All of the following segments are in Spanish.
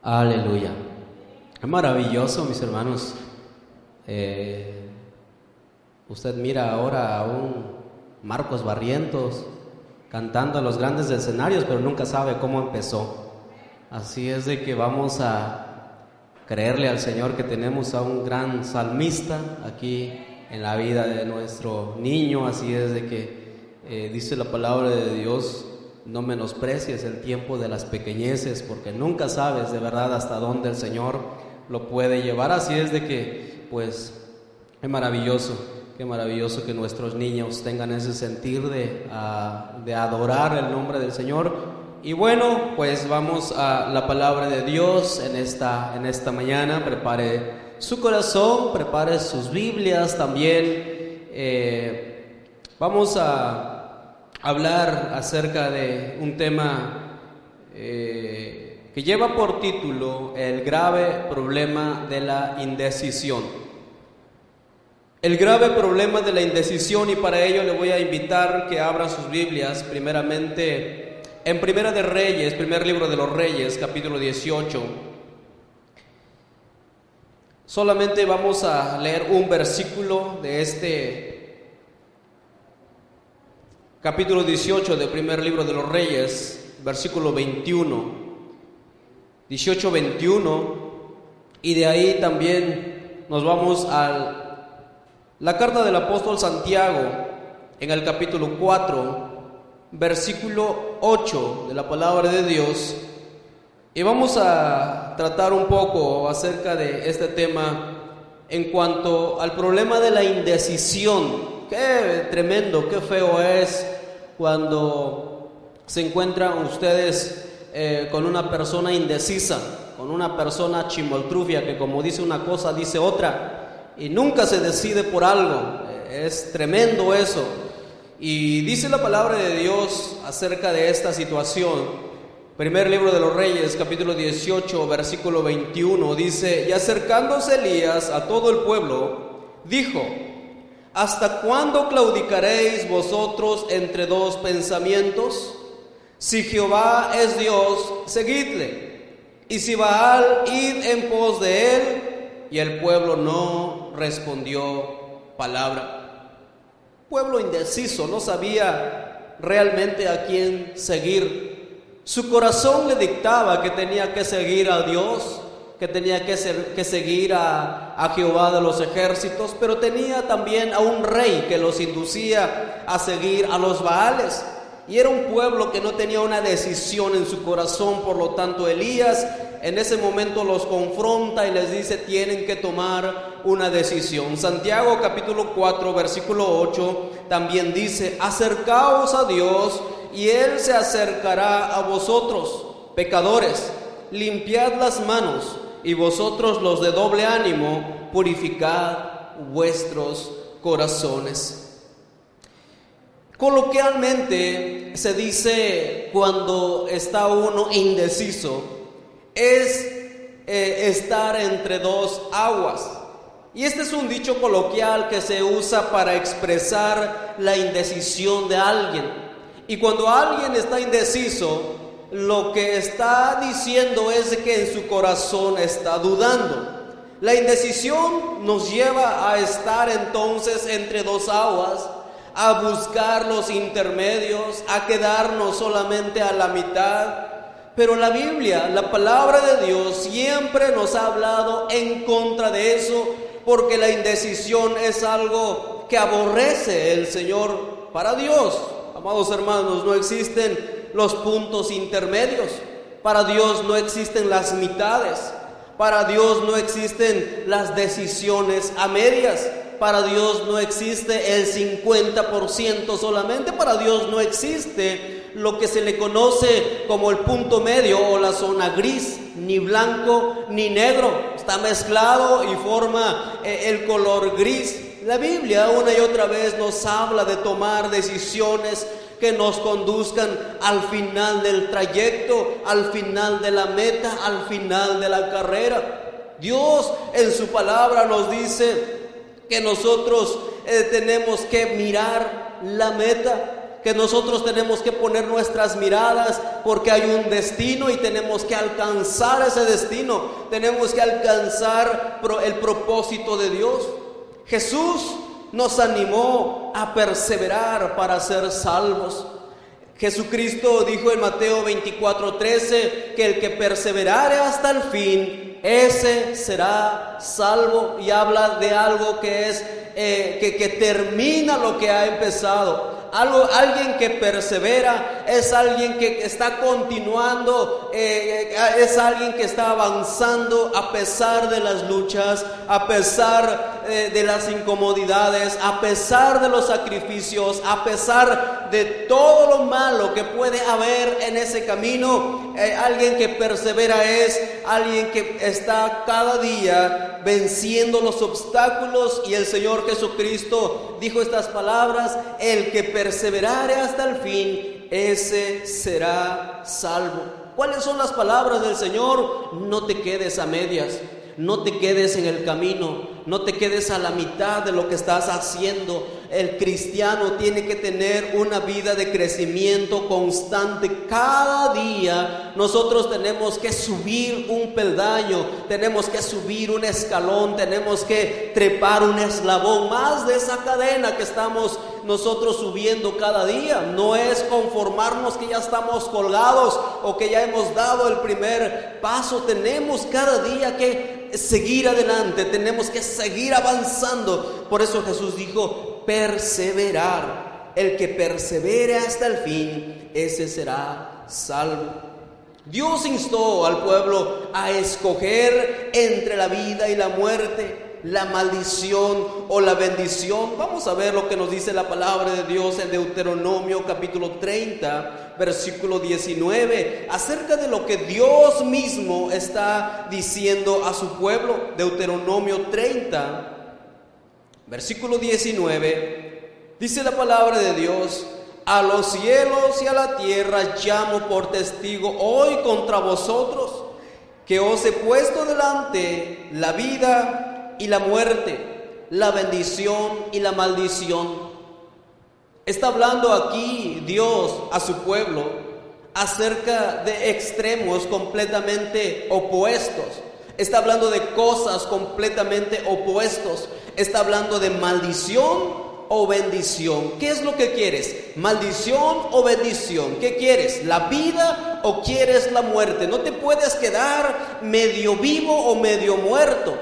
Aleluya. Es maravilloso, mis hermanos. Usted mira ahora a un Marcos Barrientos cantando a los grandes escenarios, pero nunca sabe cómo empezó. Así es de que vamos a creerle al Señor que tenemos a un gran salmista aquí en la vida de nuestro niño. Así es de que dice la palabra de Dios: no menosprecies el tiempo de las pequeñeces, porque nunca sabes de verdad hasta dónde el Señor lo puede llevar. Así es de que, pues, qué maravilloso que nuestros niños tengan ese sentir de adorar el nombre del Señor. Y bueno, pues vamos a la palabra de Dios en esta mañana. Prepare su corazón, prepare sus Biblias también. Vamos a hablar acerca de un tema que lleva por título el grave problema de la indecisión. El grave problema de la indecisión, y para ello le voy a invitar que abra sus Biblias primeramente en Primera de Reyes, primer libro de los Reyes, capítulo 18. Solamente vamos a leer un versículo de este capítulo 18 del primer libro de los Reyes, versículo 21, 18-21, y de ahí también nos vamos a la carta del apóstol Santiago, en el capítulo 4, versículo 8 de la palabra de Dios, y vamos a tratar un poco acerca de este tema en cuanto al problema de la indecisión. Qué tremendo, qué feo es cuando se encuentran ustedes con una persona indecisa, con una persona chimoltrufia que, como dice una cosa, dice otra, y nunca se decide por algo. Es tremendo eso. Y dice la palabra de Dios acerca de esta situación. Primer libro de los Reyes, capítulo 18, versículo 21, dice: y acercándose Elías a todo el pueblo, dijo: ¿hasta cuándo claudicaréis vosotros entre dos pensamientos? Si Jehová es Dios, seguidle, y si Baal, id en pos de él. Y el pueblo no respondió palabra. Pueblo indeciso, no sabía realmente a quién seguir. Su corazón le dictaba que tenía que seguir a Dios, que tenía que seguir a Jehová de los ejércitos, pero tenía también a un rey que los inducía a seguir a los Baales. Y era un pueblo que no tenía una decisión en su corazón. Por lo tanto, Elías en ese momento los confronta y les dice: tienen que tomar una decisión. Santiago capítulo 4 versículo 8 también dice: acercaos a Dios y Él se acercará a vosotros. Pecadores, limpiad las manos, y vosotros los de doble ánimo, purificad vuestros corazones. Coloquialmente se dice, cuando está uno indeciso, es estar entre dos aguas. Y este es un dicho coloquial que se usa para expresar la indecisión de alguien. Y cuando alguien está indeciso, lo que está diciendo es que en su corazón está dudando. La indecisión nos lleva a estar entonces entre dos aguas, a buscar los intermedios, a quedarnos solamente a la mitad. Pero la Biblia, la palabra de Dios, siempre nos ha hablado en contra de eso, porque la indecisión es algo que aborrece el Señor. Para Dios, amados hermanos, no existen los puntos intermedios. Para Dios no existen las mitades. Para Dios no existen las decisiones a medias. Para Dios no existe el 50% solamente. Para Dios no existe lo que se le conoce como el punto medio o la zona gris, ni blanco ni negro. Está mezclado y forma el color gris. La Biblia una y otra vez nos habla de tomar decisiones que nos conduzcan al final del trayecto, al final de la meta, al final de la carrera. Dios en su palabra nos dice que nosotros tenemos que mirar la meta, que nosotros tenemos que poner nuestras miradas porque hay un destino y tenemos que alcanzar ese destino, tenemos que alcanzar el propósito de Dios. Jesús nos animó a perseverar para ser salvos. Jesucristo dijo en Mateo 24:13 que el que perseverare hasta el fin, ese será salvo, y habla de algo que es que termina lo que ha empezado. Alguien que persevera es alguien que está continuando, es alguien que está avanzando a pesar de las luchas, a pesar de las incomodidades, a pesar de los sacrificios, a pesar de todo lo malo que puede haber en ese camino. Alguien que persevera es alguien que está cada día venciendo los obstáculos, y el Señor Jesucristo dijo estas palabras: el que perseverare hasta el fin, ese será salvo. ¿Cuáles son las palabras del Señor? No te quedes a medias, no te quedes en el camino, no te quedes a la mitad de lo que estás haciendo. El cristiano tiene que tener una vida de crecimiento constante. Cada día nosotros tenemos que subir un peldaño, tenemos que subir un escalón, tenemos que trepar un eslabón más de esa cadena que estamos nosotros subiendo cada día. No es conformarnos que ya estamos colgados o que ya hemos dado el primer paso. Tenemos cada día que seguir adelante, tenemos que seguir avanzando. Por eso Jesús dijo: perseverar. El que persevere hasta el fin, ese será salvo. Dios instó al pueblo a escoger entre la vida y la muerte, la maldición o la bendición. Vamos a ver lo que nos dice la palabra de Dios en Deuteronomio capítulo 30, versículo 19, acerca de lo que Dios mismo está diciendo a su pueblo. Deuteronomio 30, versículo 19, dice la palabra de Dios: a los cielos y a la tierra llamo por testigo hoy contra vosotros, que os he puesto delante la vida y la muerte, la bendición y la maldición. Está hablando aquí Dios a su pueblo acerca de extremos completamente opuestos. Está hablando de cosas completamente opuestos. Está hablando de maldición o bendición. ¿Qué es lo que quieres? ¿Maldición o bendición? ¿Qué quieres? ¿La vida o quieres la muerte? No te puedes quedar medio vivo o medio muerto.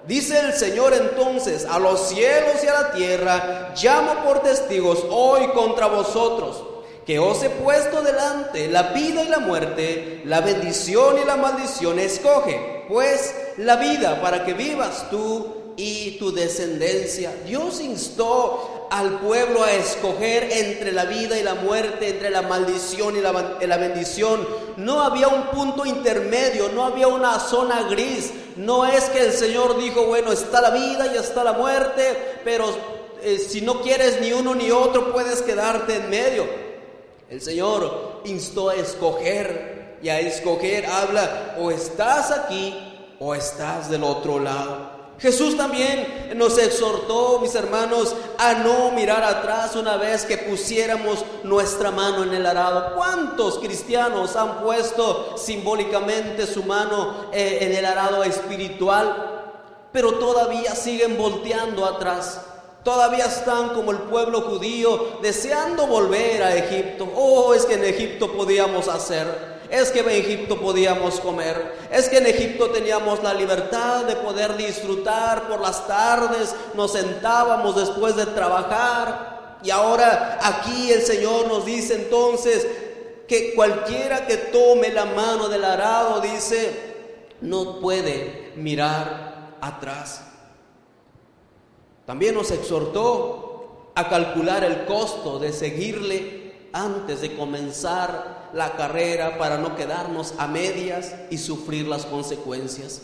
Dice el Señor entonces: a los cielos y a la tierra llamo por testigos hoy contra vosotros, que os he puesto delante la vida y la muerte, la bendición y la maldición. Escoge pues la vida para que vivas tú y tu descendencia. Dios instó al pueblo a escoger entre la vida y la muerte, entre la maldición y la bendición. No había un punto intermedio, no había una zona gris. No es que el Señor dijo: bueno, está la vida y está la muerte, pero si no quieres ni uno ni otro, puedes quedarte en medio. El Señor instó a escoger, y a escoger habla: o estás aquí o estás del otro lado. Jesús también nos exhortó, mis hermanos, a no mirar atrás una vez que pusiéramos nuestra mano en el arado. ¿Cuántos cristianos han puesto simbólicamente su mano en el arado espiritual, pero todavía siguen volteando atrás? Todavía están como el pueblo judío, deseando volver a Egipto. Oh, es que en Egipto podíamos hacer, es que en Egipto podíamos comer, es que en Egipto teníamos la libertad de poder disfrutar por las tardes, nos sentábamos después de trabajar. Y ahora aquí el Señor nos dice entonces que cualquiera que tome la mano del arado, dice, no puede mirar atrás. También nos exhortó a calcular el costo de seguirle antes de comenzar la carrera, para no quedarnos a medias y sufrir las consecuencias.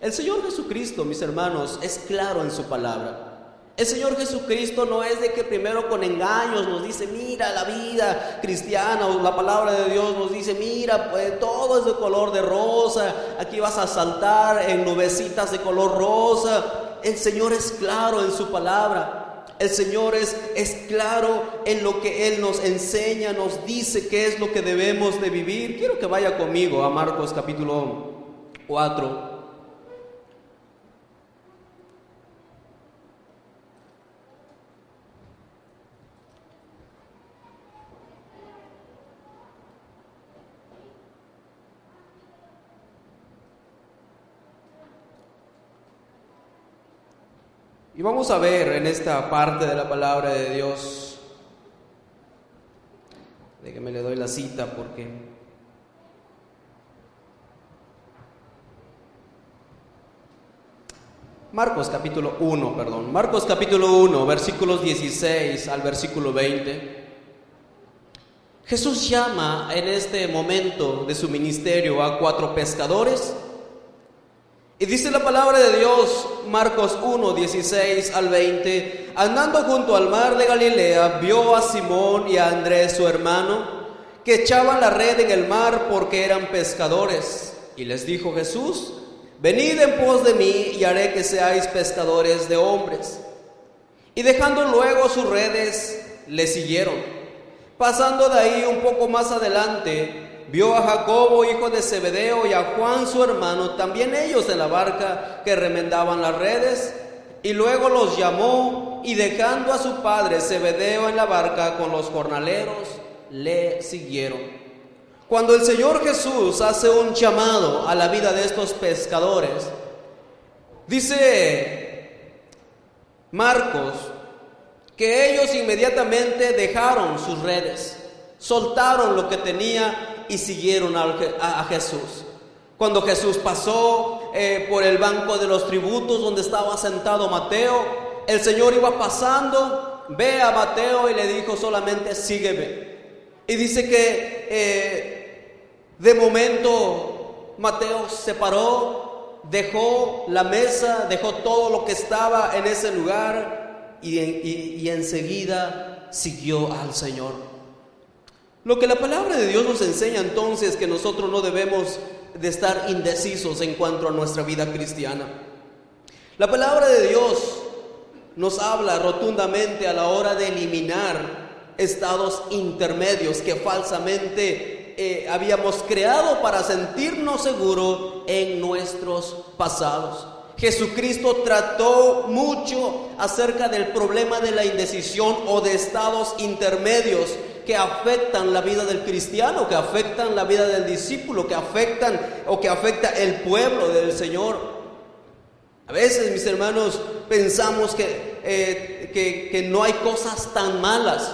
El Señor Jesucristo, mis hermanos, es claro en su palabra. El Señor Jesucristo no es de que primero con engaños nos dice: mira, la vida cristiana, o la palabra de Dios nos dice: mira, pues todo es de color de rosa, aquí vas a saltar en nubecitas de color rosa. El Señor es claro en su palabra. El Señor es claro en lo que Él nos enseña, nos dice qué es lo que debemos de vivir. Quiero que vaya conmigo a Marcos capítulo 4. Y vamos a ver en esta parte de la palabra de Dios, déjeme le doy la cita porque Marcos capítulo 1, versículos 16 al versículo 20. Jesús llama en este momento de su ministerio a 4 pescadores. Y dice la palabra de Dios, Marcos 1, 16 al 20, andando junto al mar de Galilea, vio a Simón y a Andrés su hermano, que echaban la red en el mar porque eran pescadores. Y les dijo Jesús, venid en pos de mí y haré que seáis pescadores de hombres. Y dejando luego sus redes, le siguieron. Pasando de ahí un poco más adelante, vio a Jacobo, hijo de Zebedeo, y a Juan su hermano, también ellos en la barca que remendaban las redes, y luego los llamó, y dejando a su padre Zebedeo en la barca con los jornaleros, le siguieron. Cuando el Señor Jesús hace un llamado a la vida de estos pescadores, dice Marcos que ellos inmediatamente dejaron sus redes, soltaron lo que tenía y siguieron a Jesús. Cuando Jesús pasó por el banco de los tributos donde estaba sentado Mateo, el Señor iba pasando, ve a Mateo y le dijo solamente sígueme. Y dice que de momento Mateo se paró, dejó la mesa, dejó todo lo que estaba en ese lugar y enseguida siguió al Señor. Lo que la palabra de Dios nos enseña entonces, que nosotros no debemos de estar indecisos en cuanto a nuestra vida cristiana. La palabra de Dios nos habla rotundamente a la hora de eliminar estados intermedios que falsamente habíamos creado para sentirnos seguros en nuestros pasados. Jesucristo trató mucho acerca del problema de la indecisión o de estados intermedios que afectan la vida del cristiano, que afectan la vida del discípulo, que afecta el pueblo del Señor. A veces, mis hermanos, pensamos que no hay cosas tan malas.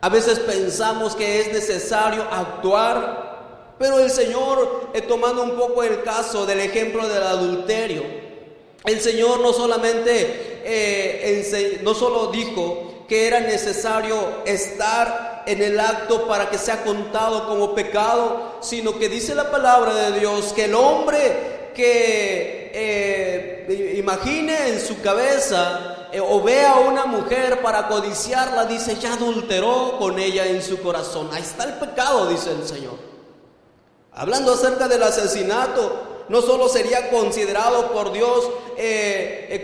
A veces pensamos que es necesario actuar, pero el Señor, tomando un poco el caso del ejemplo del adulterio, el Señor no solo dijo que era necesario estar en el acto para que sea contado como pecado, sino que dice la palabra de Dios que el hombre que imagine en su cabeza o vea a una mujer para codiciarla, dice, ya adulteró con ella en su corazón. Ahí está el pecado, dice el Señor. Hablando acerca del asesinato, no solo sería considerado por Dios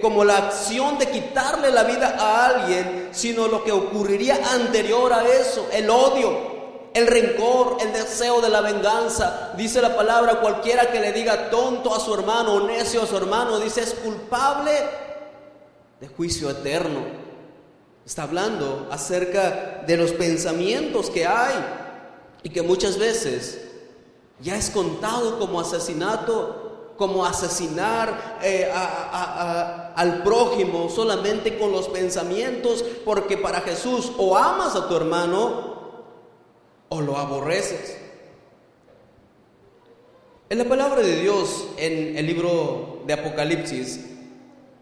como la acción de quitarle la vida a alguien, sino lo que ocurriría anterior a eso, el odio, el rencor, el deseo de la venganza. Dice la palabra, cualquiera que le diga tonto a su hermano o necio a su hermano, dice, es culpable de juicio eterno. Está hablando acerca de los pensamientos que hay y que muchas veces ya es contado como asesinato, como asesinar al prójimo solamente con los pensamientos, porque para Jesús o amas a tu hermano o lo aborreces. En la palabra de Dios, en el libro de Apocalipsis,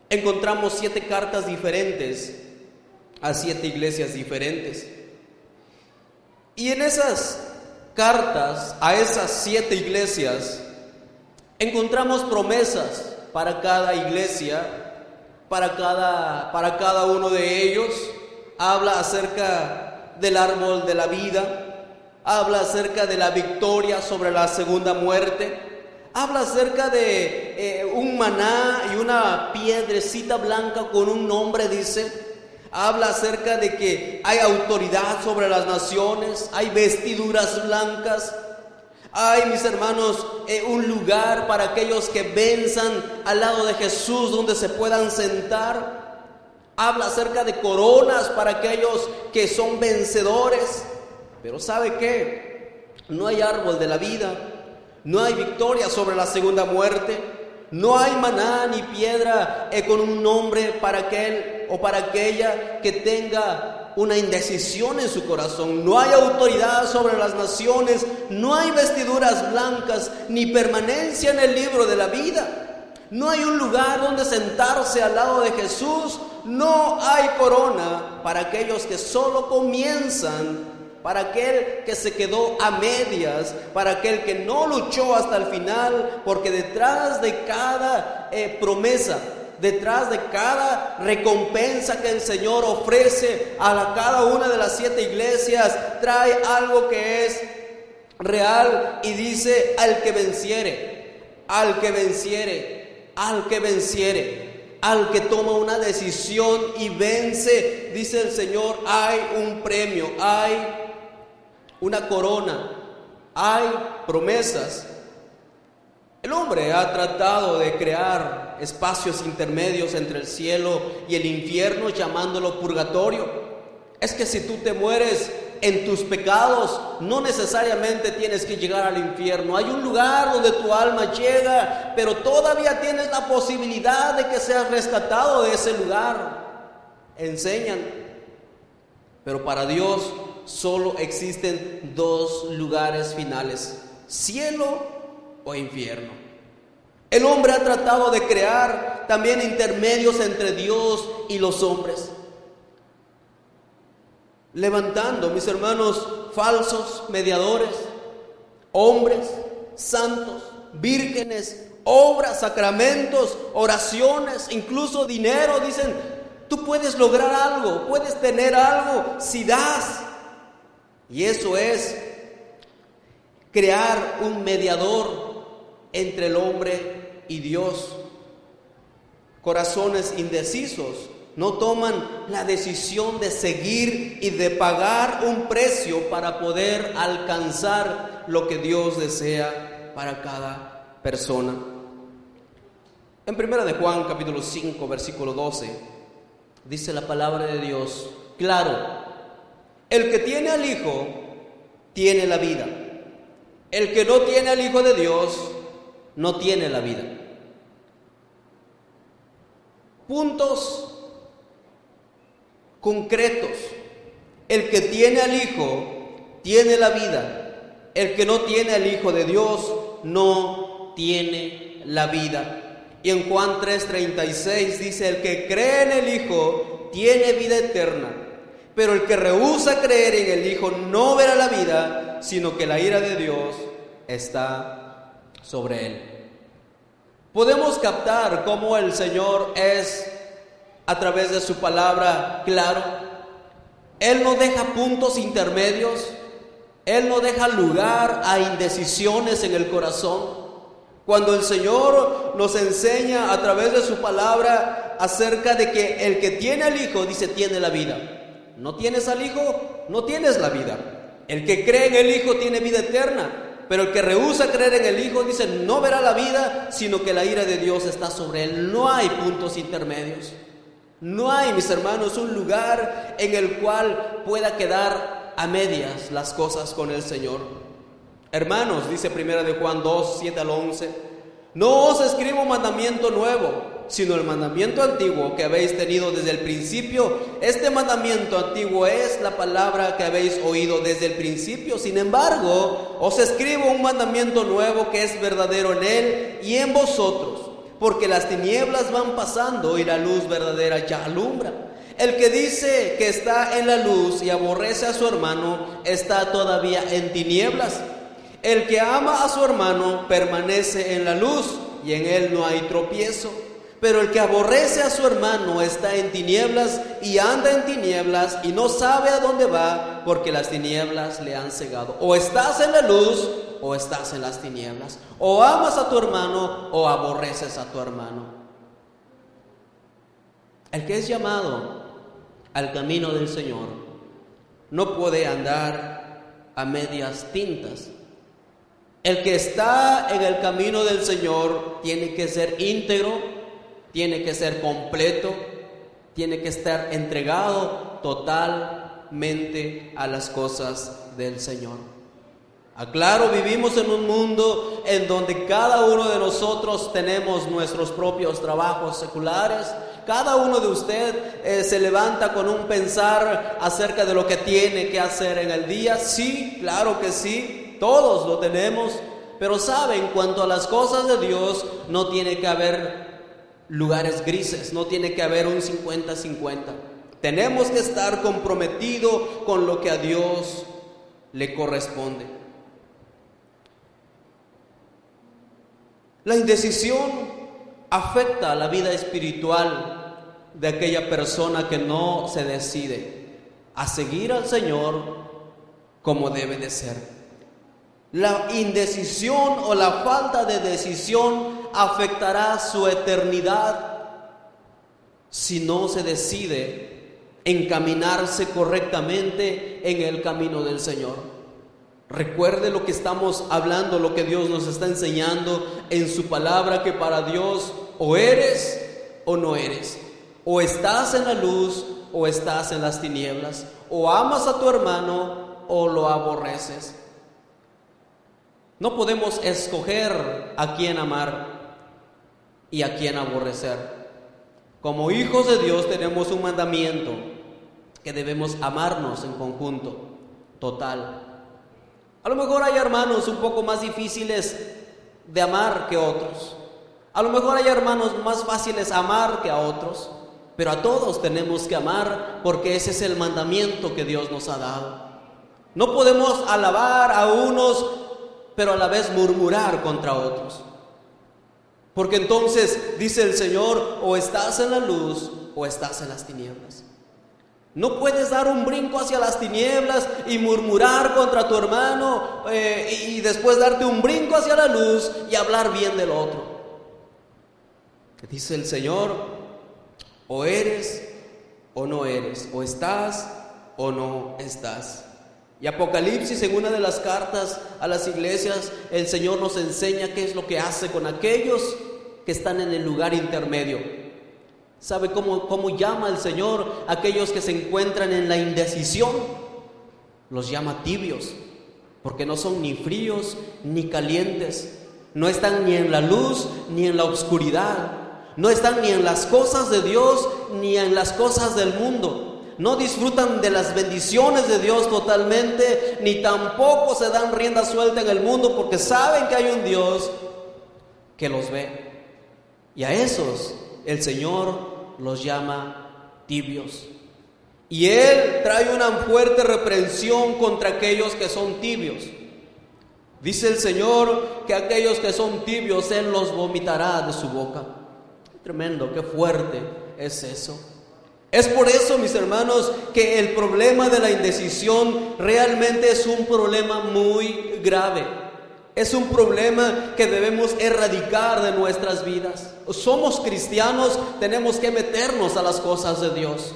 encontramos 7 cartas diferentes a 7 iglesias diferentes. Y en esas cartas a esas 7 iglesias encontramos promesas para cada iglesia, para cada uno de ellos. Habla acerca del árbol de la vida, habla acerca de la victoria sobre la segunda muerte, habla acerca de un maná y una piedrecita blanca con un nombre, dice. Habla acerca de que hay autoridad sobre las naciones, hay vestiduras blancas, hay, mis hermanos, un lugar para aquellos que venzan al lado de Jesús donde se puedan sentar. Habla acerca de coronas para aquellos que son vencedores. Pero ¿sabe qué? No hay árbol de la vida, no hay victoria sobre la segunda muerte, no hay maná ni piedra con un nombre para aquel o para aquella que tenga una indecisión en su corazón. No hay autoridad sobre las naciones, no hay vestiduras blancas, ni permanencia en el libro de la vida. No hay un lugar donde sentarse al lado de Jesús, no hay corona para aquellos que solo comienzan, para aquel que se quedó a medias, para aquel que no luchó hasta el final, porque detrás de cada promesa, detrás de cada recompensa que el Señor ofrece a cada una de las 7 iglesias, trae algo que es real y dice: al que venciere, al que venciere, al que venciere, al que toma una decisión y vence, dice el Señor, hay un premio, hay una corona, hay promesas. El hombre ha tratado de crear espacios intermedios entre el cielo y el infierno, llamándolo purgatorio. Es que si tú te mueres en tus pecados, no necesariamente tienes que llegar al infierno. Hay un lugar donde tu alma llega, pero todavía tienes la posibilidad de que seas rescatado de ese lugar. Enseñan. Pero para Dios solo existen 2 lugares finales: cielo o infierno. El hombre ha tratado de crear también intermedios entre Dios y los hombres, levantando, mis hermanos, falsos mediadores, hombres santos, vírgenes, obras, sacramentos, oraciones, incluso dinero. Dicen: tú puedes lograr algo, puedes tener algo si das. Y eso es crear un mediador entre el hombre y Dios. Corazones indecisos no toman la decisión de seguir y de pagar un precio para poder alcanzar lo que Dios desea para cada persona. En 1 de Juan capítulo 5 versículo 12 dice la palabra de Dios: claro, el que tiene al Hijo tiene la vida. El que no tiene al Hijo de Dios no tiene la vida. Puntos concretos. El que tiene al Hijo tiene la vida. El que no tiene al Hijo de Dios no tiene la vida. Y en Juan 3:36 dice: el que cree en el Hijo tiene vida eterna, pero el que rehúsa creer en el Hijo no verá la vida, sino que la ira de Dios está sobre él. Podemos captar cómo el Señor es, a través de su palabra, claro. Él no deja puntos intermedios, Él no deja lugar a indecisiones en el corazón. Cuando el Señor nos enseña a través de su palabra acerca de que el que tiene al Hijo, dice, tiene la vida. No tienes al Hijo, no tienes la vida. El que cree en el Hijo tiene vida eterna, pero el que rehúsa creer en el Hijo, dice, no verá la vida, sino que la ira de Dios está sobre él. No hay puntos intermedios. No hay, mis hermanos, un lugar en el cual pueda quedar a medias las cosas con el Señor. Hermanos, dice 1 de Juan 2, 7 al 11, no os escribo un mandamiento nuevo, sino el mandamiento antiguo que habéis tenido desde el principio. Este mandamiento antiguo es la palabra que habéis oído desde el principio. Sin embargo, os escribo un mandamiento nuevo que es verdadero en él y en vosotros, porque las tinieblas van pasando y la luz verdadera ya alumbra. El que dice que está en la luz y aborrece a su hermano está todavía en tinieblas. El que ama a su hermano permanece en la luz y en él no hay tropiezo. Pero el que aborrece a su hermano está en tinieblas y anda en tinieblas y no sabe a dónde va, porque las tinieblas le han cegado. O estás en la luz o estás en las tinieblas. O amas a tu hermano o aborreces a tu hermano. El que es llamado al camino del Señor no puede andar a medias tintas. El que está en el camino del Señor tiene que ser íntegro, tiene que ser completo, tiene que estar entregado totalmente a las cosas del Señor. Aclaro, vivimos en un mundo en donde cada uno de nosotros tenemos nuestros propios trabajos seculares. Cada uno de ustedes se levanta con un pensar acerca de lo que tiene que hacer en el día. Sí, claro que sí, todos lo tenemos. Pero sabe, en cuanto a las cosas de Dios, no tiene que haber lugares grises, no tiene que haber un 50-50. Tenemos que estar comprometidos con lo que a Dios le corresponde. La indecisión afecta a la vida espiritual de aquella persona que no se decide a seguir al Señor como debe de ser. La indecisión o la falta de decisión afectará su eternidad si no se decide encaminarse correctamente en el camino del Señor. Recuerde lo que estamos hablando, lo que Dios nos está enseñando en su palabra, que para Dios o eres o no eres, o estás en la luz o estás en las tinieblas, o amas a tu hermano o lo aborreces. No podemos escoger a quién amar y a quién aborrecer. Como hijos de Dios tenemos un mandamiento, que debemos amarnos en conjunto, total. A lo mejor hay hermanos un poco más difíciles de amar que otros. A lo mejor hay hermanos más fáciles amar que a otros. Pero a todos tenemos que amar, porque ese es el mandamiento que Dios nos ha dado. No podemos alabar a unos, pero a la vez murmurar contra otros. Porque entonces dice el Señor, o estás en la luz o estás en las tinieblas. No puedes dar un brinco hacia las tinieblas y murmurar contra tu hermano y después darte un brinco hacia la luz y hablar bien del otro. Dice el Señor, o eres o no eres, o estás o no estás. Y Apocalipsis, en una de las cartas a las iglesias, el Señor nos enseña qué es lo que hace con aquellos que están en el lugar intermedio. ¿Sabe cómo llama el Señor a aquellos que se encuentran en la indecisión? Los llama tibios, porque no son ni fríos ni calientes. No están ni en la luz ni en la oscuridad. No están ni en las cosas de Dios ni en las cosas del mundo. No disfrutan de las bendiciones de Dios totalmente, ni tampoco se dan rienda suelta en el mundo, porque saben que hay un Dios que los ve. Y a esos el Señor los llama tibios. Y Él trae una fuerte reprensión contra aquellos que son tibios. Dice el Señor que aquellos que son tibios Él los vomitará de su boca. Tremendo, qué fuerte es eso. Es por eso, mis hermanos, que el problema de la indecisión realmente es un problema muy grave. Es un problema que debemos erradicar de nuestras vidas. Somos cristianos, tenemos que meternos a las cosas de Dios.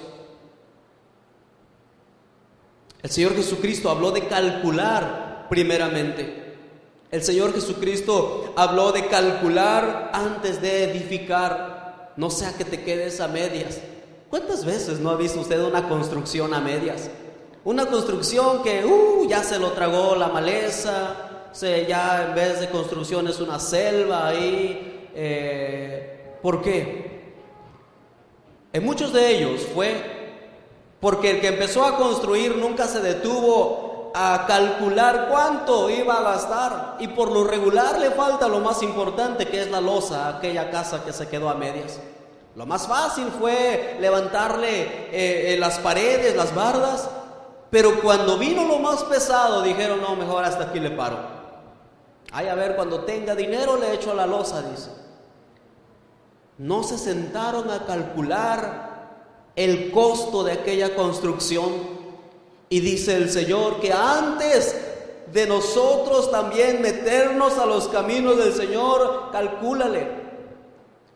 El Señor Jesucristo habló de calcular primeramente. El Señor Jesucristo habló de calcular antes de edificar. No sea que te quedes a medias. ¿Cuántas veces no ha visto usted una construcción a medias? Una construcción que ya se lo tragó la maleza, ya en vez de construcción es una selva ahí. ¿Por qué? En muchos de ellos fue porque el que empezó a construir nunca se detuvo a calcular cuánto iba a gastar, y por lo regular le falta lo más importante, que es la losa, aquella casa que se quedó a medias. Lo más fácil fue levantarle las paredes, las bardas, pero cuando vino lo más pesado dijeron, no, mejor hasta aquí le paro. Ay, a ver, cuando tenga dinero le echo a la losa, dice. No se sentaron a calcular el costo de aquella construcción. Y dice el Señor que antes de nosotros también meternos a los caminos del Señor, calcúlale.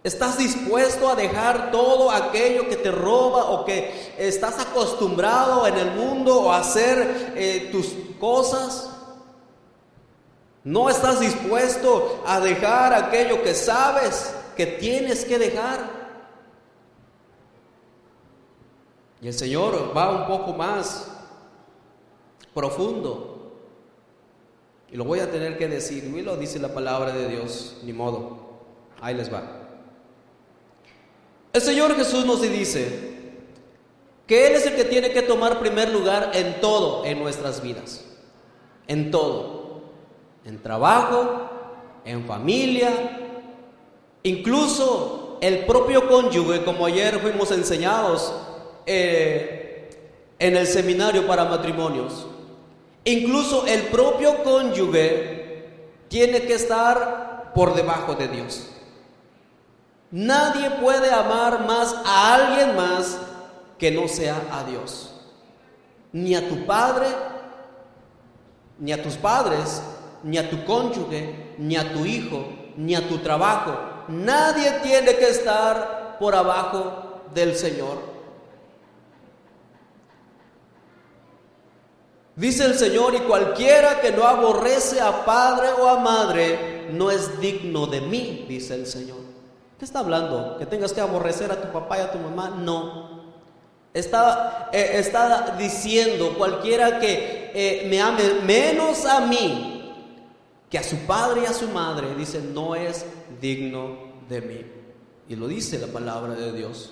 ¿Estás dispuesto a dejar todo aquello que te roba o que estás acostumbrado en el mundo a hacer tus cosas? ¿No estás dispuesto a dejar aquello que sabes que tienes que dejar? Y el Señor va un poco más profundo. Y lo voy a tener que decir, y lo dice la palabra de Dios, ni modo. Ahí les va. El Señor Jesús nos dice que Él es el que tiene que tomar primer lugar en todo en nuestras vidas. En todo. En trabajo, en familia, incluso el propio cónyuge, como ayer fuimos enseñados en el seminario para matrimonios. Incluso el propio cónyuge tiene que estar por debajo de Dios. Nadie puede amar más a alguien más que no sea a Dios. Ni a tu padre, ni a tus padres, ni a tu cónyuge, ni a tu hijo, ni a tu trabajo. Nadie tiene que estar por abajo del Señor. Dice el Señor, y cualquiera que no aborrece a padre o a madre no es digno de mí, dice el Señor. ¿Qué está hablando? ¿Que tengas que aborrecer a tu papá y a tu mamá? No. Está diciendo, cualquiera que me ame menos a mí que a su padre y a su madre, dice, no es digno de mí. Y lo dice la palabra de Dios.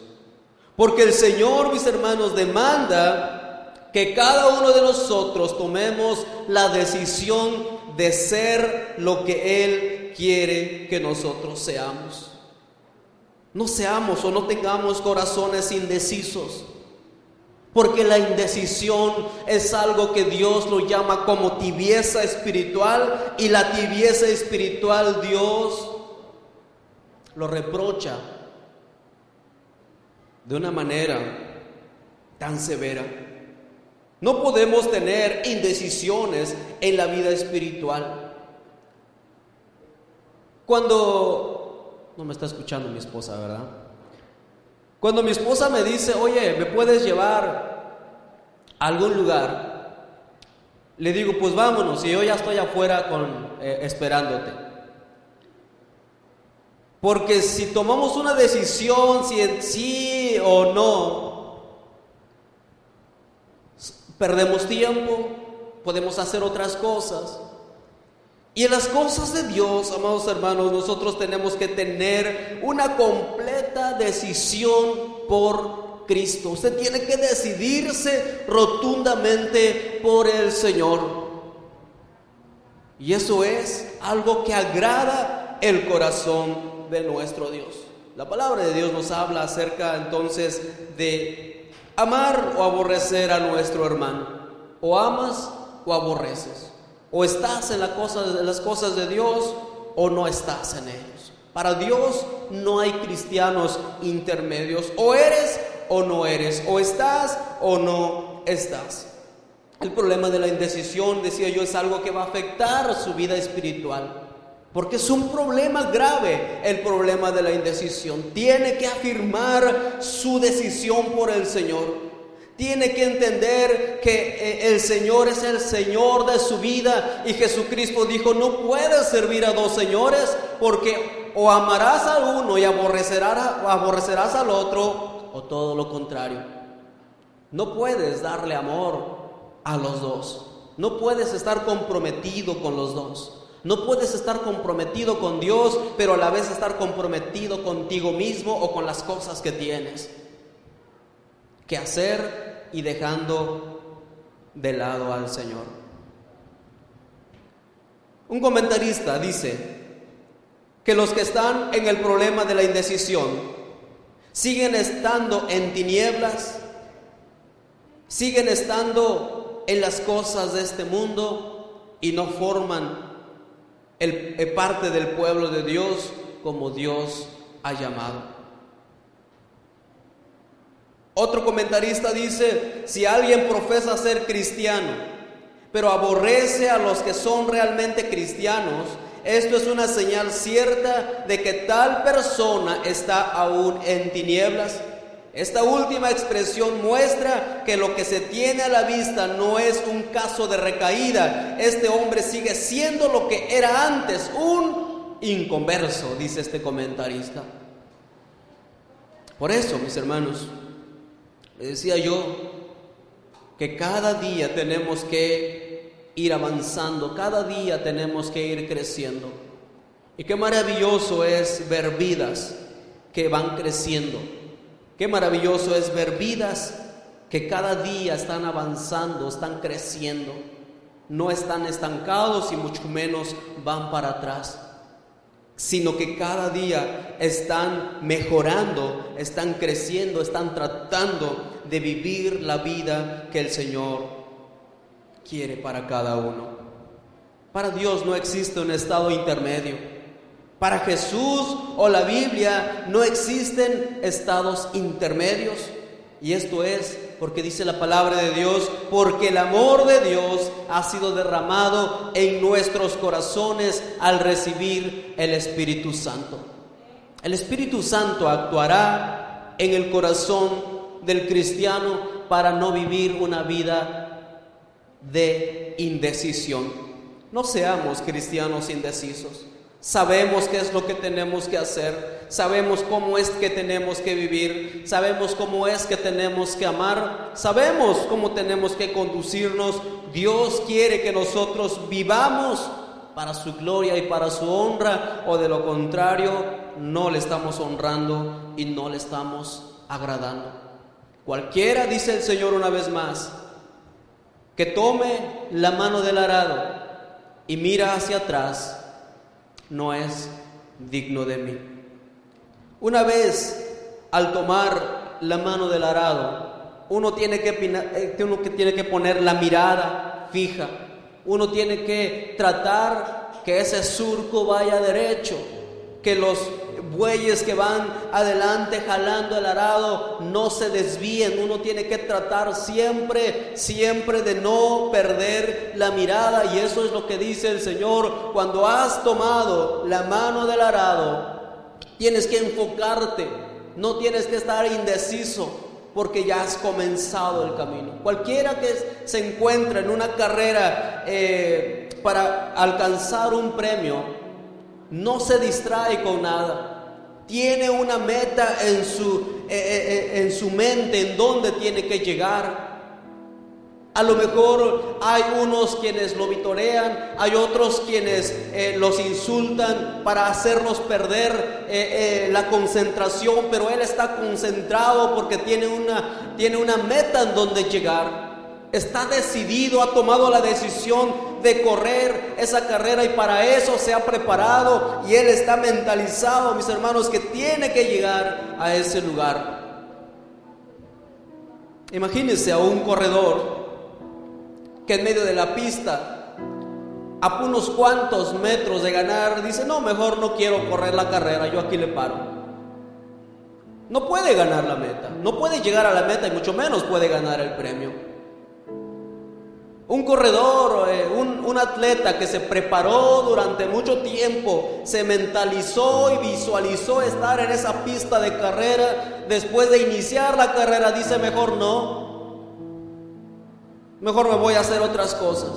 Porque el Señor, mis hermanos, demanda que cada uno de nosotros tomemos la decisión de ser lo que Él quiere que nosotros seamos. No seamos o no tengamos corazones indecisos, porque la indecisión es algo que Dios lo llama como tibieza espiritual, y la tibieza espiritual Dios lo reprocha de una manera tan severa. No podemos tener indecisiones en la vida espiritual. No me está escuchando mi esposa, ¿verdad? Cuando mi esposa me dice, oye, ¿me puedes llevar a algún lugar? Le digo, pues vámonos, y yo ya estoy afuera esperándote. Porque si tomamos una decisión, si en sí o no, perdemos tiempo, podemos hacer otras cosas. Y en las cosas de Dios, amados hermanos, nosotros tenemos que tener una completa decisión por Cristo. Usted tiene que decidirse rotundamente por el Señor. Y eso es algo que agrada el corazón de nuestro Dios. La palabra de Dios nos habla acerca entonces de amar o aborrecer a nuestro hermano. O amas o aborreces. O estás en las cosas de Dios o no estás en ellos. Para Dios no hay cristianos intermedios. O eres o no eres. O estás o no estás. El problema de la indecisión, decía yo, es algo que va a afectar su vida espiritual. Porque es un problema grave el problema de la indecisión. Tiene que afirmar su decisión por el Señor. Tiene que entender que el Señor es el Señor de su vida. Y Jesucristo dijo, no puedes servir a dos señores, porque o amarás a uno y aborrecerás al otro, o todo lo contrario. No puedes darle amor a los dos. No puedes estar comprometido con los dos. No puedes estar comprometido con Dios, pero a la vez estar comprometido contigo mismo o con las cosas que tienes que hacer, y dejando de lado al Señor. Un comentarista dice que los que están en el problema de la indecisión siguen estando en tinieblas, siguen estando en las cosas de este mundo y no forman parte del pueblo de Dios como Dios ha llamado. Otro comentarista dice, si alguien profesa ser cristiano, pero aborrece a los que son realmente cristianos, Esto es una señal cierta de que tal persona está aún en tinieblas. Esta última expresión muestra que lo que se tiene a la vista no es un caso de recaída. Este hombre sigue siendo lo que era antes, un inconverso, dice este comentarista. Por eso, mis hermanos, les decía yo que cada día tenemos que ir avanzando, cada día tenemos que ir creciendo. Y qué maravilloso es ver vidas que van creciendo. Qué maravilloso es ver vidas que cada día están avanzando, están creciendo. No están estancados y mucho menos van para atrás, sino que cada día están mejorando, están creciendo, están tratando de vivir la vida que el Señor quiere para cada uno. Para Dios no existe un estado intermedio. Para Jesús o la Biblia no existen estados intermedios. Y esto es porque dice la palabra de Dios, porque el amor de Dios ha sido derramado en nuestros corazones al recibir el Espíritu Santo. El Espíritu Santo actuará en el corazón del cristiano para no vivir una vida de indecisión. No seamos cristianos indecisos. Sabemos qué es lo que tenemos que hacer, sabemos cómo es que tenemos que vivir, sabemos cómo es que tenemos que amar, sabemos cómo tenemos que conducirnos. Dios quiere que nosotros vivamos para su gloria y para su honra, o de lo contrario, no le estamos honrando y no le estamos agradando. Cualquiera, dice el Señor una vez más, que tome la mano del arado y mira hacia atrás, no es digno de mí. Una vez al tomar la mano del arado, uno tiene que poner la mirada fija. Uno tiene que tratar que ese surco vaya derecho, que los bueyes que van adelante jalando el arado no se desvíen. Uno tiene que tratar siempre de no perder la mirada, y eso es lo que dice el Señor. Cuando has tomado la mano del arado, tienes que enfocarte, no tienes que estar indeciso, porque ya has comenzado el camino. Cualquiera que se encuentre en una carrera para alcanzar un premio, no se distrae con nada. Tiene una meta en su mente, en dónde tiene que llegar. A lo mejor hay unos quienes lo vitorean, hay otros quienes los insultan para hacerlos perder la concentración, pero él está concentrado porque tiene una meta en donde llegar. Está decidido, ha tomado la decisión de correr esa carrera y para eso se ha preparado, y él está mentalizado, mis hermanos, que tiene que llegar a ese lugar. Imagínense a un corredor que en medio de la pista, a unos cuantos metros de ganar, dice: no, mejor no quiero correr la carrera, yo aquí le paro. No puede ganar la meta, no puede llegar a la meta, y mucho menos puede ganar el premio. Un corredor, un atleta que se preparó durante mucho tiempo, se mentalizó y visualizó estar en esa pista de carrera, después de iniciar la carrera dice: mejor me voy a hacer otras cosas.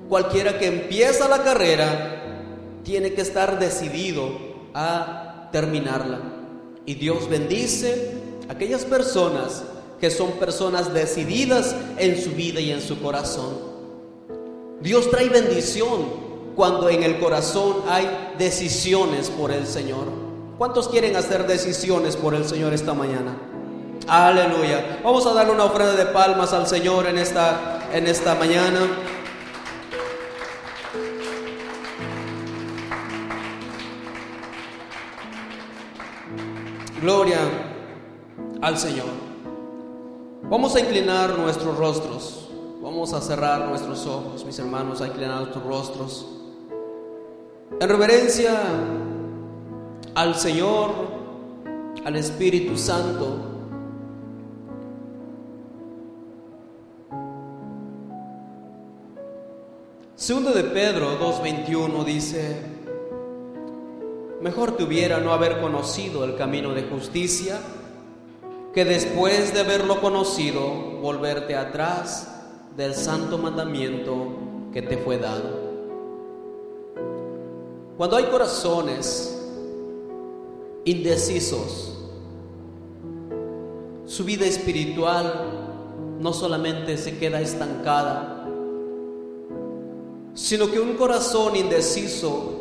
Cualquiera que empieza la carrera tiene que estar decidido a terminarla. Y Dios bendice a aquellas personas que son personas decididas en su vida y en su corazón. Dios trae bendición cuando en el corazón hay decisiones por el Señor. ¿Cuántos quieren hacer decisiones por el Señor esta mañana? Aleluya. Vamos a darle una ofrenda de palmas al Señor en esta mañana. Gloria al Señor. Vamos a inclinar nuestros rostros, vamos a cerrar nuestros ojos, mis hermanos, a inclinar nuestros rostros en reverencia al Señor, al Espíritu Santo. Segundo de Pedro 2:21 dice: mejor te hubiera no haber conocido el camino de justicia, que después de haberlo conocido, volverte atrás del santo mandamiento que te fue dado. Cuando hay corazones indecisos, su vida espiritual no solamente se queda estancada, sino que un corazón indeciso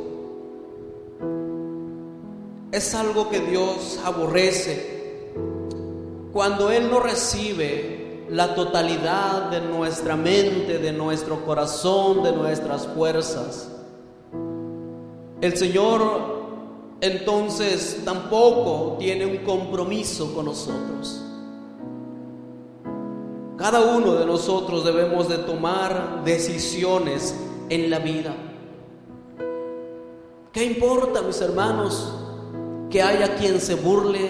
es algo que Dios aborrece cuando Él no recibe la totalidad de nuestra mente, de nuestro corazón, de nuestras fuerzas. El Señor entonces tampoco tiene un compromiso con nosotros. Cada uno de nosotros debemos de tomar decisiones en la vida. ¿Qué importa, mis hermanos, que haya quien se burle,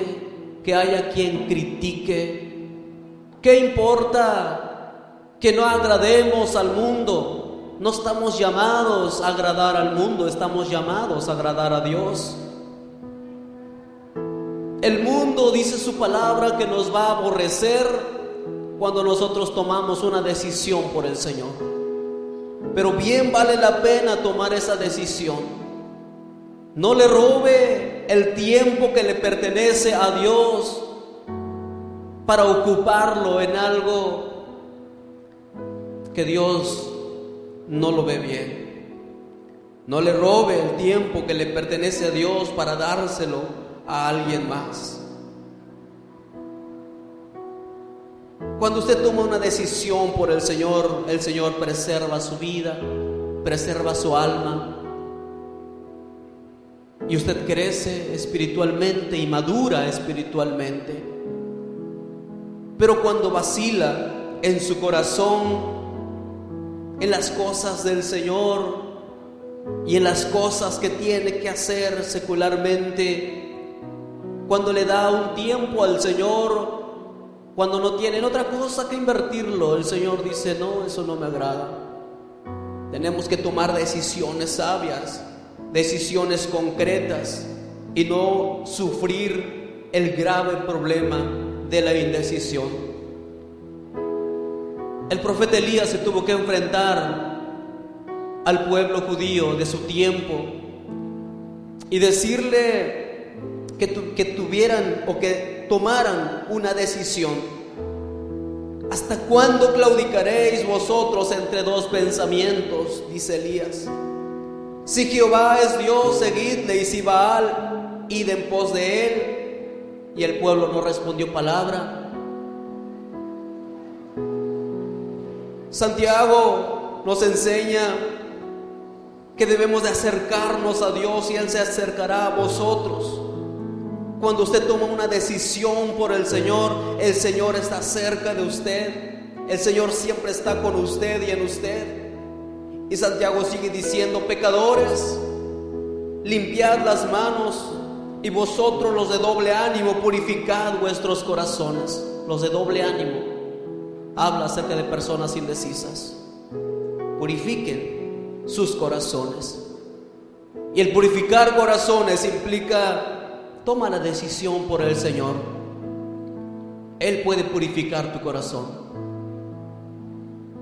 que haya quien critique? ¿Qué importa que no agrademos al mundo? No estamos llamados a agradar al mundo, estamos llamados a agradar a Dios. El mundo, dice su palabra, que nos va a aborrecer cuando nosotros tomamos una decisión por el Señor. Pero bien vale la pena tomar esa decisión. No le robe el tiempo que le pertenece a Dios para ocuparlo en algo que Dios no lo ve bien. No le robe el tiempo que le pertenece a Dios para dárselo a alguien más. Cuando usted toma una decisión por el Señor preserva su vida, preserva su alma, y usted crece espiritualmente y madura espiritualmente. Pero cuando vacila en su corazón en las cosas del Señor y en las cosas que tiene que hacer secularmente, cuando le da un tiempo al Señor, cuando no tienen otra cosa que invertirlo, el Señor dice: no, eso no me agrada. Tenemos que tomar decisiones sabias, decisiones concretas, y no sufrir el grave problema de la indecisión. El profeta Elías se tuvo que enfrentar al pueblo judío de su tiempo y decirle que tuvieran o que tomaran una decisión. ¿Hasta cuándo claudicaréis vosotros entre dos pensamientos?, dice Elías. Si Jehová es Dios, seguidle, y si Baal, id en pos de él. Y el pueblo no respondió palabra. Santiago nos enseña que debemos de acercarnos a Dios y Él se acercará a vosotros. Cuando usted toma una decisión por el Señor está cerca de usted. El Señor siempre está con usted y en usted. Y Santiago sigue diciendo: pecadores, limpiad las manos, y vosotros los de doble ánimo, purificad vuestros corazones. Los de doble ánimo habla acerca de personas indecisas. Purifiquen sus corazones. Y el purificar corazones implica: toma la decisión por el Señor. Él puede purificar tu corazón.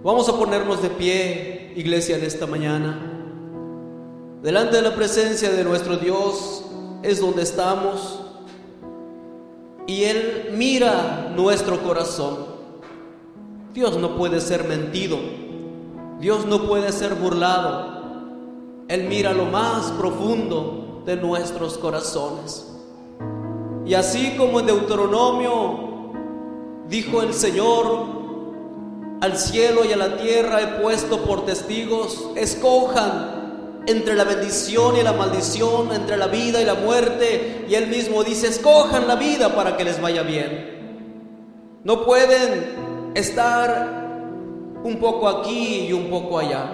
Vamos a ponernos de pie, iglesia, de esta mañana. Delante de la presencia de nuestro Dios es donde estamos, y Él mira nuestro corazón. Dios no puede ser mentido, Dios no puede ser burlado. Él mira lo más profundo de nuestros corazones. Y así como en Deuteronomio dijo el Señor: al cielo y a la tierra he puesto por testigos, escojan entre la bendición y la maldición, entre la vida y la muerte. Y Él mismo dice: escojan la vida para que les vaya bien. No pueden estar un poco aquí y un poco allá.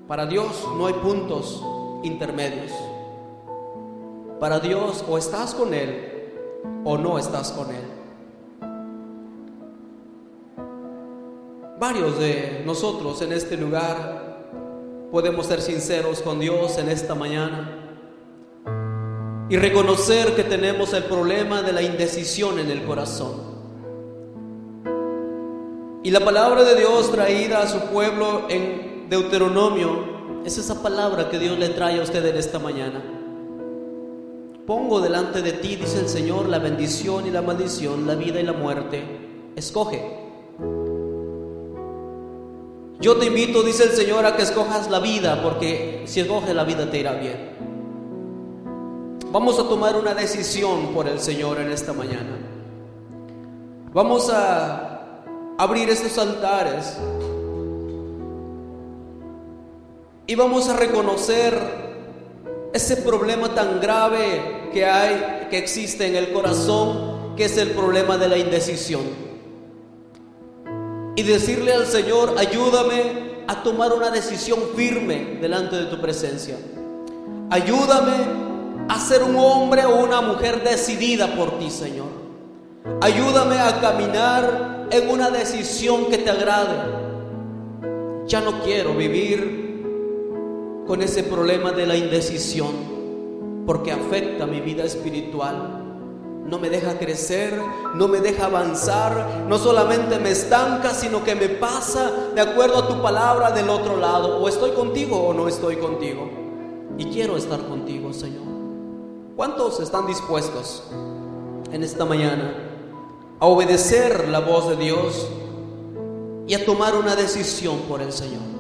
Para Dios no hay puntos intermedios. Para Dios, o estás con Él o no estás con Él. Varios de nosotros en este lugar podemos ser sinceros con Dios en esta mañana y reconocer que tenemos el problema de la indecisión en el corazón. Y la palabra de Dios traída a su pueblo en Deuteronomio es esa palabra que Dios le trae a usted en esta mañana. Pongo delante de ti, dice el Señor, la bendición y la maldición, la vida y la muerte. Escoge. Yo te invito, dice el Señor, a que escojas la vida, porque si escoges la vida te irá bien. Vamos a tomar una decisión por el Señor en esta mañana. Vamos a abrir estos altares y vamos a reconocer ese problema tan grave que existe en el corazón, que es el problema de la indecisión. Y decirle al Señor: ayúdame a tomar una decisión firme delante de tu presencia. Ayúdame a ser un hombre o una mujer decidida por ti, Señor. Ayúdame a caminar en una decisión que te agrade. Ya no quiero vivir con ese problema de la indecisión, porque afecta mi vida espiritual. No me deja crecer, no me deja avanzar, no solamente me estanca, sino que me pasa de acuerdo a tu palabra del otro lado. O estoy contigo o no estoy contigo. Y quiero estar contigo, Señor. ¿Cuántos están dispuestos en esta mañana a obedecer la voz de Dios y a tomar una decisión por el Señor?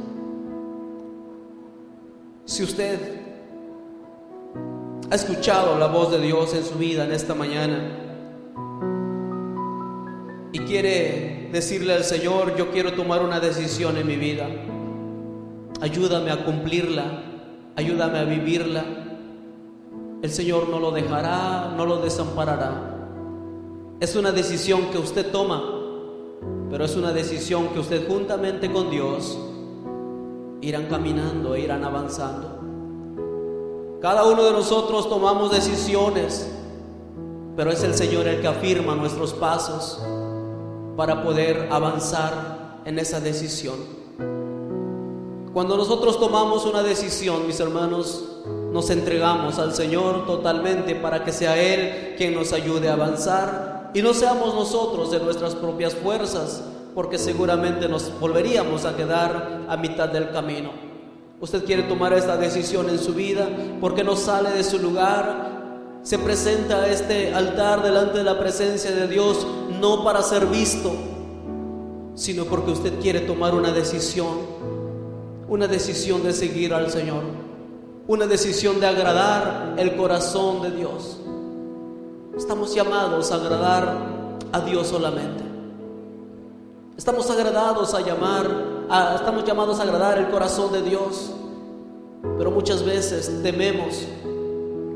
Si usted ha escuchado la voz de Dios en su vida en esta mañana y quiere decirle al Señor: yo quiero tomar una decisión en mi vida, ayúdame a cumplirla, ayúdame a vivirla, el Señor no lo dejará, no lo desamparará. Es una decisión que usted toma, pero es una decisión que usted juntamente con Dios irán caminando e irán avanzando. Cada uno de nosotros tomamos decisiones, pero es el Señor el que afirma nuestros pasos para poder avanzar en esa decisión. Cuando nosotros tomamos una decisión, mis hermanos, nos entregamos al Señor totalmente para que sea Él quien nos ayude a avanzar y no seamos nosotros de nuestras propias fuerzas, porque seguramente nos volveríamos a quedar a mitad del camino. Usted quiere tomar esta decisión en su vida, porque no sale de su lugar, se presenta a este altar delante de la presencia de Dios, no para ser visto, sino porque usted quiere tomar una decisión de seguir al Señor, una decisión de agradar el corazón de Dios. Estamos llamados a agradar a Dios solamente. Estamos llamados a agradar el corazón de Dios, pero muchas veces tememos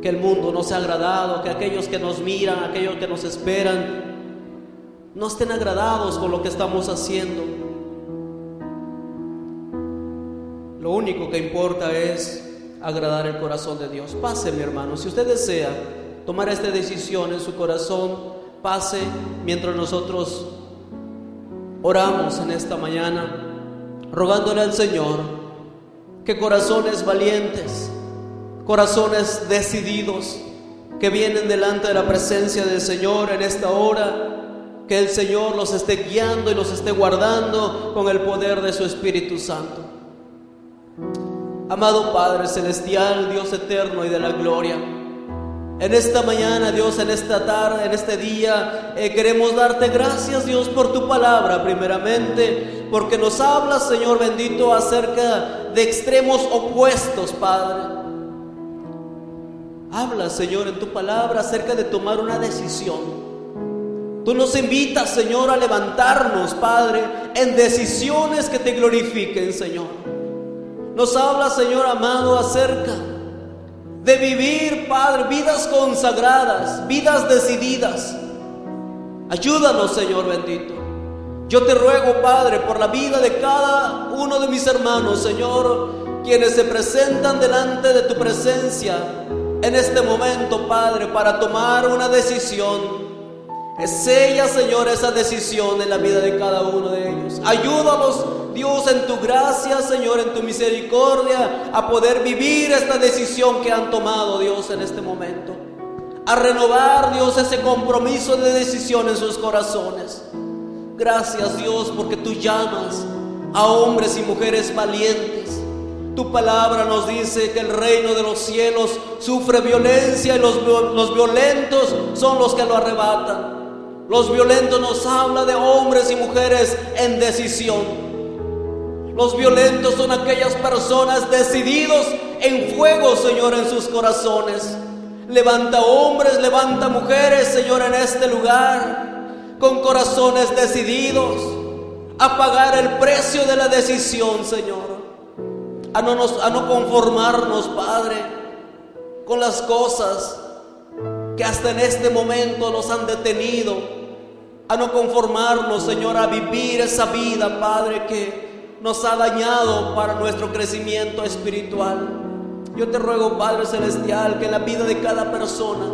que el mundo no sea agradado, que aquellos que nos miran, aquellos que nos esperan, no estén agradados con lo que estamos haciendo. Lo único que importa es agradar el corazón de Dios. Pase, mi hermano, si usted desea tomar esta decisión en su corazón, pase mientras nosotros oramos en esta mañana, rogándole al Señor que corazones valientes, corazones decididos, que vienen delante de la presencia del Señor en esta hora, que el Señor los esté guiando y los esté guardando con el poder de su Espíritu Santo. Amado Padre Celestial, Dios eterno y de la gloria, en esta mañana, Dios, en esta tarde, en este día, queremos darte gracias, Dios, por tu palabra, primeramente, porque nos hablas, Señor bendito, acerca de extremos opuestos, Padre. Habla, Señor, en tu palabra acerca de tomar una decisión. Tú nos invitas, Señor, a levantarnos, Padre, en decisiones que te glorifiquen, Señor. Nos habla, Señor amado, acerca de vivir, Padre, vidas consagradas, vidas decididas. Ayúdanos, Señor bendito. Yo te ruego, Padre, por la vida de cada uno de mis hermanos, Señor, quienes se presentan delante de tu presencia en este momento, Padre, para tomar una decisión. Sella, Señor, esa decisión en la vida de cada uno de ellos. Ayúdalos, Dios, en tu gracia, Señor, en tu misericordia, a poder vivir esta decisión que han tomado, Dios, en este momento. A renovar, Dios, ese compromiso de decisión en sus corazones. Gracias, Dios, porque tú llamas a hombres y mujeres valientes. Tu palabra nos dice que el reino de los cielos sufre violencia y los violentos son los que lo arrebatan. Los violentos nos habla de hombres y mujeres en decisión. Los violentos son aquellas personas decididos en fuego, Señor, en sus corazones. Levanta hombres, levanta mujeres, Señor, en este lugar, con corazones decididos a pagar el precio de la decisión, Señor. A no conformarnos, Padre, con las cosas que hasta en este momento nos han detenido. A no conformarnos, Señor, a vivir esa vida, Padre, que nos ha dañado para nuestro crecimiento espiritual. Yo te ruego, Padre Celestial, que en la vida de cada persona,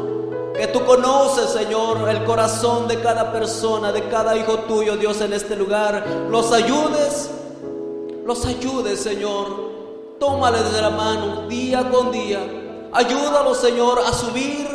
que tú conoces, Señor, el corazón de cada persona, de cada hijo tuyo, Dios, en este lugar, los ayudes, Señor. Tómales de la mano día con día. Ayúdalos, Señor, a subir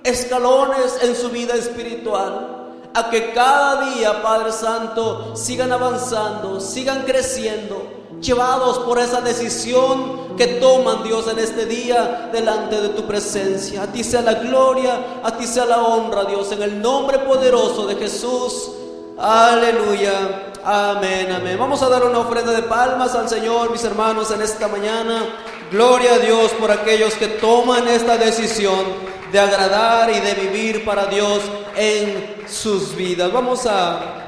escalones en su vida espiritual. A que cada día, Padre Santo, sigan avanzando, sigan creciendo, llevados por esa decisión que toman, Dios, en este día delante de tu presencia. A ti sea la gloria, a ti sea la honra, Dios, en el nombre poderoso de Jesús. Aleluya. Amén, amén. Vamos a dar una ofrenda de palmas al Señor, mis hermanos, en esta mañana. Gloria a Dios por aquellos que toman esta decisión de agradar y de vivir para Dios en sus vidas. Vamos a